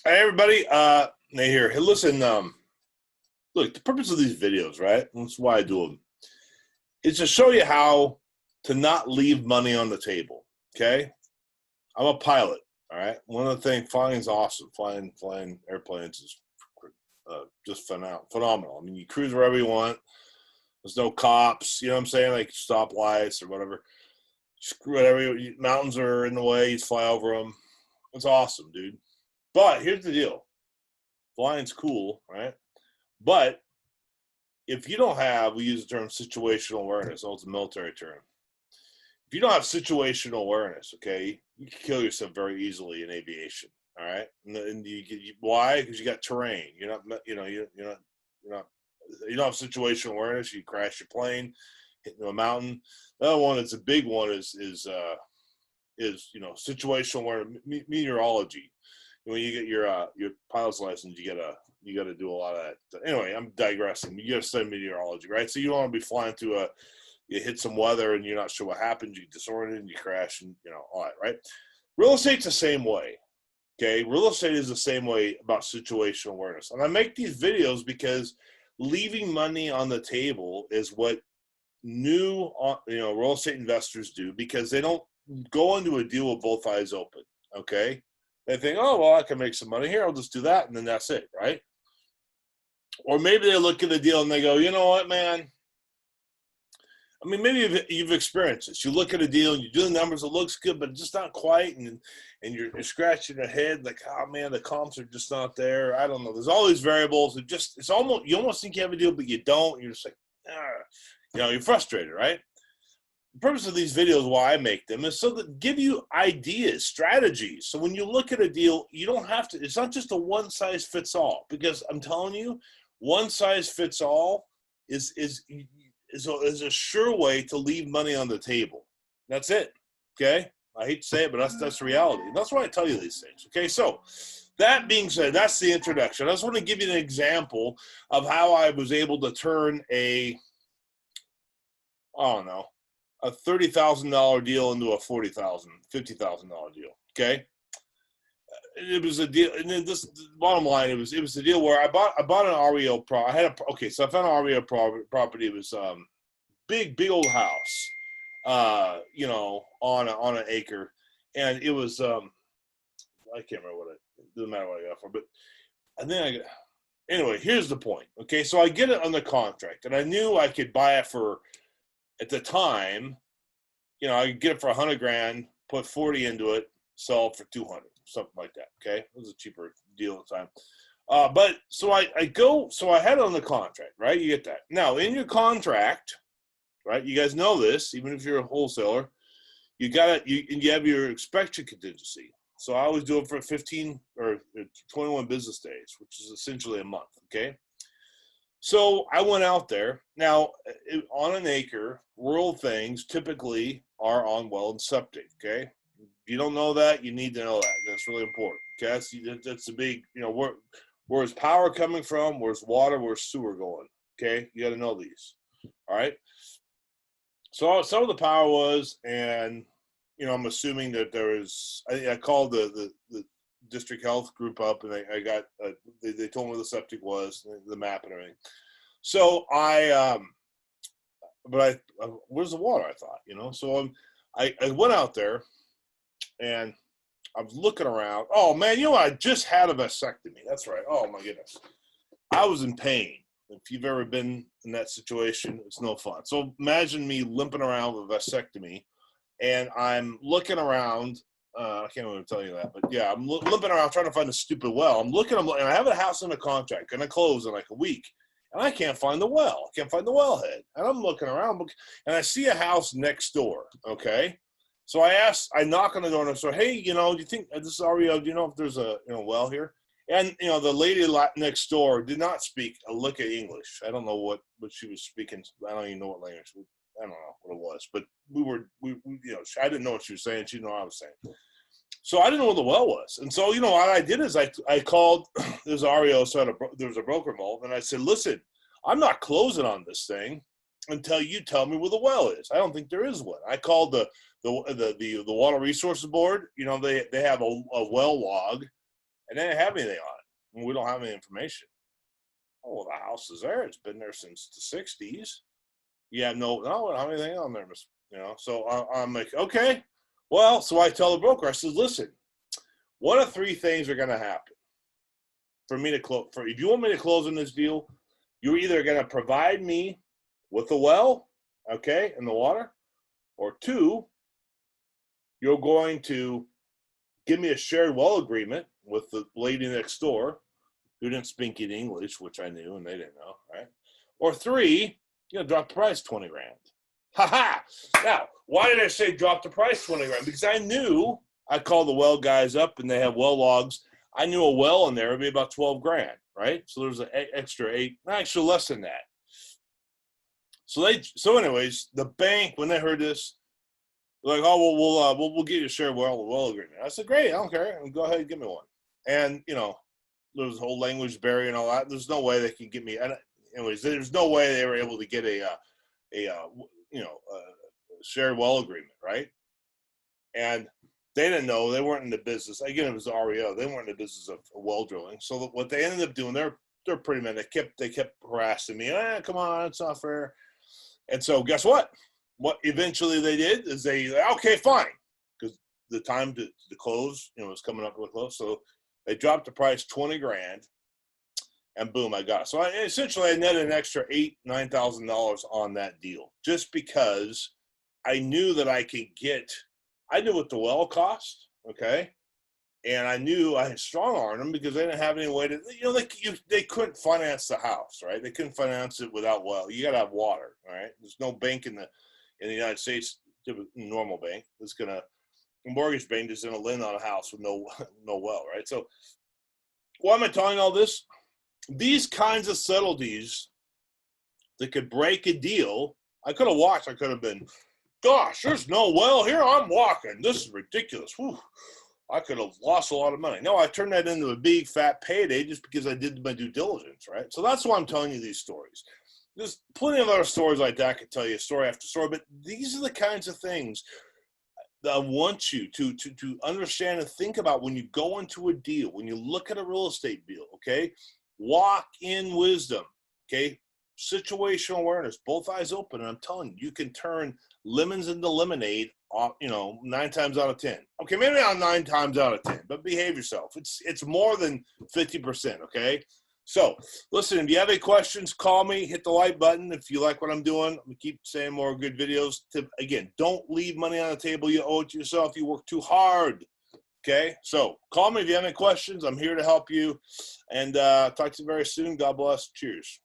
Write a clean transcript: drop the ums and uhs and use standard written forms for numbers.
Hey everybody, Nate here. Hey, listen, look, the purpose of these videos, right? That's why I do them. Is to show you how to not leave money on the table. Okay, I'm a pilot. All right, one of the things flying's awesome. Flying airplanes is just phenomenal. I mean, you cruise wherever you want. There's no cops. You know what I'm saying? Like stoplights or whatever. Screw whatever. Mountains are in the way. You fly over them. It's awesome, dude. But here's the deal. Flying's cool, right? But if you don't have, we use the term situational awareness, it's a military term. If you don't have situational awareness, okay, you can kill yourself very easily in aviation. All right, and why? Because you got terrain. You're not, you know, you don't have situational awareness. You crash your plane, hit into a mountain. The other one that's a big one is situational awareness, meteorology. When you get your pilot's license, you gotta do a lot of that. Anyway, I'm digressing. You gotta study meteorology, right? So you don't want to be flying through you hit some weather and you're not sure what happens. You get disoriented and you crash and all that, right? Real estate's the same way. Okay, real estate is the same way about situational awareness. And I make these videos because leaving money on the table is what new real estate investors do, because they don't go into a deal with both eyes open. Okay. They think, oh, well, I can make some money here. I'll just do that. And then that's it, right? Or maybe they look at the deal and they go, you know what, man? I mean, maybe you've experienced this. You look at a deal and you do the numbers, it looks good, but just not quite. And you're scratching your head like, oh, man, the comps are just not there. I don't know. There's all these variables. You almost think you have a deal, but you don't. You're just like, you're frustrated, right? The purpose of these videos, why I make them, is so that give you ideas, strategies. So when you look at a deal, you don't have to, it's not just a one size fits all, because I'm telling you, one size fits all is a sure way to leave money on the table. That's it. Okay. I hate to say it, but that's the reality. That's why I tell you these things. Okay. So that being said, that's the introduction. I just want to give you an example of how I was able to turn a $30,000 deal into a $40,000, $50,000 deal. Okay, it was a deal, and then this bottom line, it was a deal where I bought an REO so I found an REO property. It was big old house, on an acre, and it was I can't remember it doesn't matter what I got for, but and then anyway, here's the point. Okay, so I get it on the contract, and I knew I could buy it for. At the time, I could get it for 100 grand, put 40 into it, sell it for 200, something like that. Okay, it was a cheaper deal at the time. But so I had it on the contract, right? You get that. Now in your contract, right? You guys know this, even if you're a wholesaler, you have your expected contingency. So I always do it for 15 or 21 business days, which is essentially a month. Okay. So I went out there. Now, on an acre, rural things typically are on well and septic, okay? If you don't know that, you need to know that. That's really important, okay? That's a big, where's power coming from? Where's water? Where's sewer going? Okay? You got to know these, all right? So some of the power was, and, I'm assuming that there was, I called the district health group up, and I got they told me where the septic was, the map and everything. So where's the water? I thought, so I went out there and I was looking around. Oh man, I just had a vasectomy. That's right. Oh my goodness, I was in pain. If you've ever been in that situation, it's no fun. So imagine me limping around with a vasectomy, and I'm looking around. I can't even tell you that, but yeah, I'm limping around trying to find a stupid well. And I have a house in a contract, going to close in like a week, and I can't find the well. I can't find the wellhead, and I'm looking around, and I see a house next door. Okay, so I knock on the door and I say, hey, do you think this is REO? Do you know if there's a well here? And the lady next door did not speak a lick of English. I don't know what she was speaking. I don't even know what language. I don't know what it was, but I didn't know what she was saying. She didn't know what I was saying. So I didn't know what the well was. And so, what I did is I called, there's REO, so there was a broker involved, and I said, listen, I'm not closing on this thing until you tell me where the well is. I don't think there is one. I called the Water Resources Board. They have a well log, and they didn't have anything on it. And we don't have any information. Oh, well, the house is there. It's been there since the 60s. Yeah, no, we don't have anything on there, So I'm like, okay. Well, so I tell the broker, I said, listen, what are three things are going to happen for me to close? If you want me to close on this deal, you're either going to provide me with the well, okay, and the water, or two, you're going to give me a shared well agreement with the lady next door who didn't speak in English, which I knew and they didn't know, right? Or three, drop the price 20 grand. Ha ha! Now, why did I say drop the price 20 grand? Because I knew, I called the well guys up and they have well logs. I knew a well in there would be about 12 grand, right? So there's an extra actually less than that. So anyways, the bank, when they heard this, they're like, oh, well, we'll get you a share well agreement. I said, great, I don't care. Go ahead and give me one. And, there's a whole language barrier and all that. There's no way they could get me. Anyways, there's no way they were able to get a shared well agreement, right? And they didn't know. They weren't in the business. Again, it was REO. They weren't in the business of well drilling. So what they ended up doing, they're pretty men. They kept harassing me. Come on, it's not fair. And so guess what? What eventually they did is okay, fine, because the time to close, was coming up real close. So they dropped the price 20 grand, and boom, I got it. So essentially I netted an extra $9,000 on that deal, just because I knew that I knew what the well cost, okay, and I knew I had strong armed them because they didn't have any way to, they couldn't finance the house, right? They couldn't finance it without well. You got to have water, all right? There's no bank in the United States, normal bank, that's gonna, a mortgage bank is gonna lend on a house with no well, right? So why am I telling all this? These kinds of subtleties that could break a deal, I could have watched. I could have been, gosh, there's no well here. I'm walking. This is ridiculous. Whew. I could have lost a lot of money. No, I turned that into a big fat payday just because I did my due diligence, right? So that's why I'm telling you these stories. There's plenty of other stories like that I could tell you story after story, but these are the kinds of things that I want you to understand and think about when you go into a deal, when you look at a real estate deal, okay? Walk in wisdom, okay? Situational awareness, both eyes open, and I'm telling you, you can turn lemons into lemonade, 9 times out of 10. Okay, maybe not 9 times out of 10, but behave yourself. It's more than 50%, okay? So, listen, if you have any questions, call me, hit the like button. If you like what I'm doing, I'm going to keep saying more good videos. Again, don't leave money on the table. You owe it to yourself. You work too hard. Okay? So, call me if you have any questions. I'm here to help you. And talk to you very soon. God bless. Cheers.